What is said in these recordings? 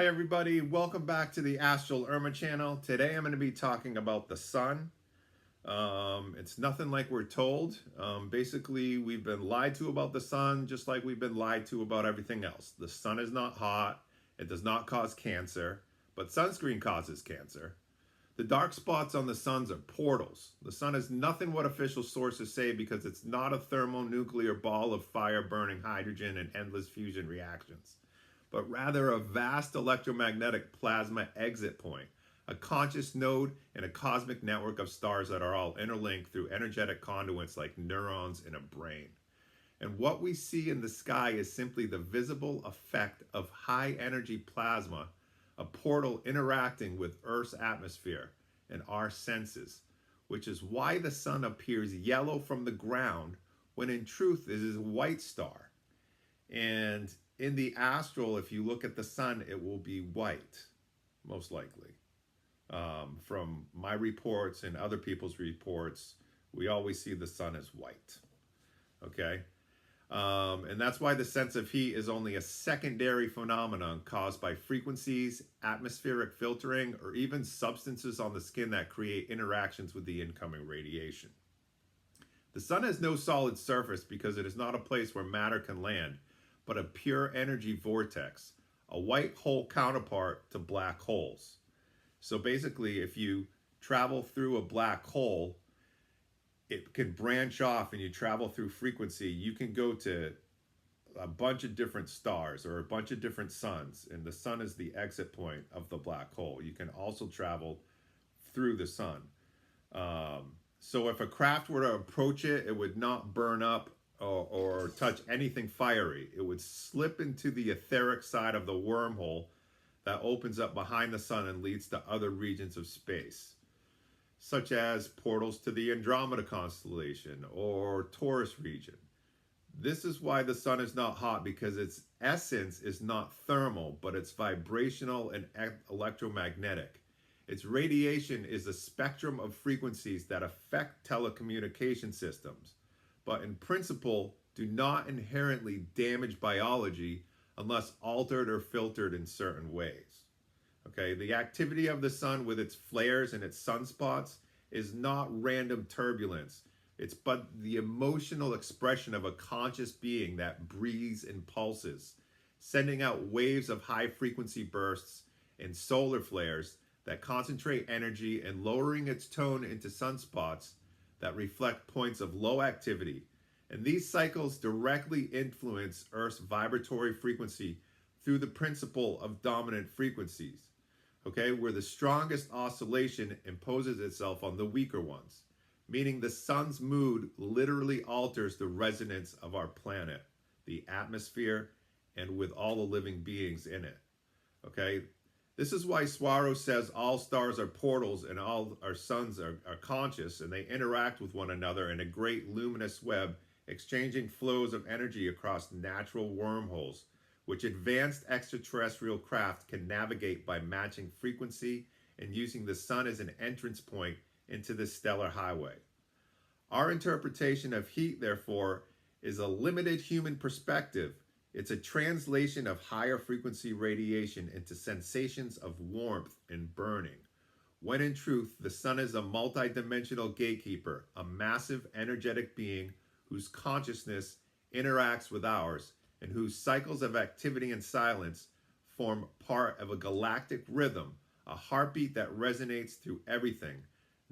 Hi everybody, welcome back to the Astral Urmah channel. Today I'm going to be talking about the sun. It's nothing like we're told. Basically, we've been lied to about the sun just like we've been lied to about everything else. The sun is not hot, it does not cause cancer, but sunscreen causes cancer. The dark spots on the suns are portals. The sun is nothing what official sources say because it's not a thermonuclear ball of fire burning hydrogen and endless fusion reactions, but rather a vast electromagnetic plasma exit point, a conscious node in a cosmic network of stars that are all interlinked through energetic conduits like neurons in a brain. And what we see in the sky is simply the visible effect of high energy plasma, a portal interacting with Earth's atmosphere and our senses, which is why the sun appears yellow from the ground when in truth it is a white star. And in the astral, if you look at the sun, it will be white, most likely. From my reports and other people's reports, we always see the sun as white. Okay? And that's why the sense of heat is only a secondary phenomenon caused by frequencies, atmospheric filtering, or even substances on the skin that create interactions with the incoming radiation. The sun has no solid surface because it is not a place where matter can land, but a pure energy vortex, a white hole counterpart to black holes. So basically, if you travel through a black hole, it can branch off and you travel through frequency. You can go to a bunch of different stars or a bunch of different suns, and the sun is the exit point of the black hole. You can also travel through the sun. So if a craft were to approach it, it would not burn up or touch anything fiery. It would slip into the etheric side of the wormhole that opens up behind the sun and leads to other regions of space, such as portals to the Andromeda constellation or Taurus region. This is why the sun is not hot, because its essence is not thermal, but it's vibrational and electromagnetic. Its radiation is a spectrum of frequencies that affect telecommunication systems, but in principle do not inherently damage biology unless altered or filtered in certain ways. Okay, the activity of the sun with its flares and its sunspots is not random turbulence. It's but the emotional expression of a conscious being that breathes and pulses, sending out waves of high frequency bursts and solar flares that concentrate energy and lowering its tone into sunspots that reflect points of low activity. And these cycles directly influence Earth's vibratory frequency through the principle of dominant frequencies, okay, where the strongest oscillation imposes itself on the weaker ones, meaning the sun's mood literally alters the resonance of our planet, the atmosphere, and with all the living beings in it, okay? This is why Swaro says all stars are portals and all our suns are conscious, and they interact with one another in a great luminous web, exchanging flows of energy across natural wormholes, which advanced extraterrestrial craft can navigate by matching frequency and using the sun as an entrance point into this stellar highway. Our interpretation of heat, therefore, is a limited human perspective. It's a translation of higher frequency radiation into sensations of warmth and burning, when in truth, the sun is a multidimensional gatekeeper, a massive energetic being whose consciousness interacts with ours and whose cycles of activity and silence form part of a galactic rhythm, a heartbeat that resonates through everything,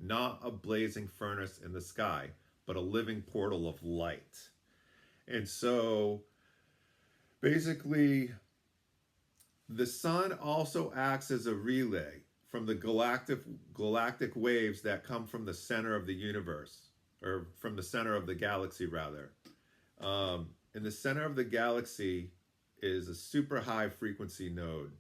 not a blazing furnace in the sky, but a living portal of light. And so basically, the sun also acts as a relay from the galactic waves that come from the center of the universe, or from the center of the galaxy, rather. In the center of the galaxy is a super high frequency node,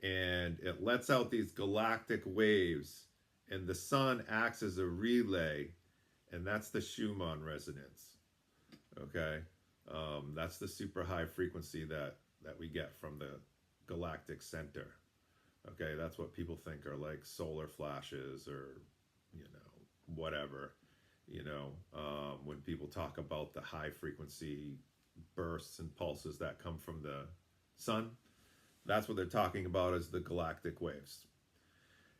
and it lets out these galactic waves, and the sun acts as a relay, and that's the Schumann resonance. Okay, that's the super high frequency that we get from the galactic center. Okay, that's what people think are like solar flashes or, whatever. When people talk about the high frequency bursts and pulses that come from the sun, That's what they're talking about as the galactic waves.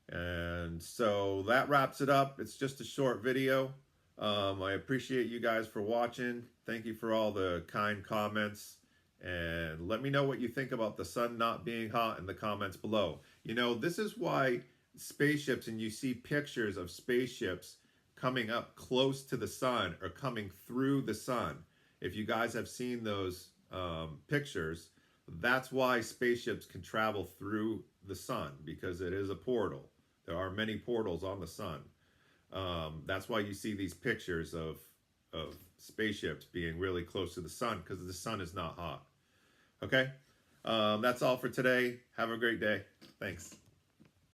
And so that wraps it up. It's just a short video. I appreciate you guys for watching. Thank you for all the kind comments. And let me know what you think about the sun not being hot in the comments below. You know, this is why spaceships, and you see pictures of spaceships coming up close to the sun or coming through the sun. If you guys have seen those pictures, that's why spaceships can travel through the sun, because it is a portal. There are many portals on the sun. That's why you see these pictures of spaceships being really close to the sun, because the sun is not hot. Okay, that's all for today. Have a great day. Thanks.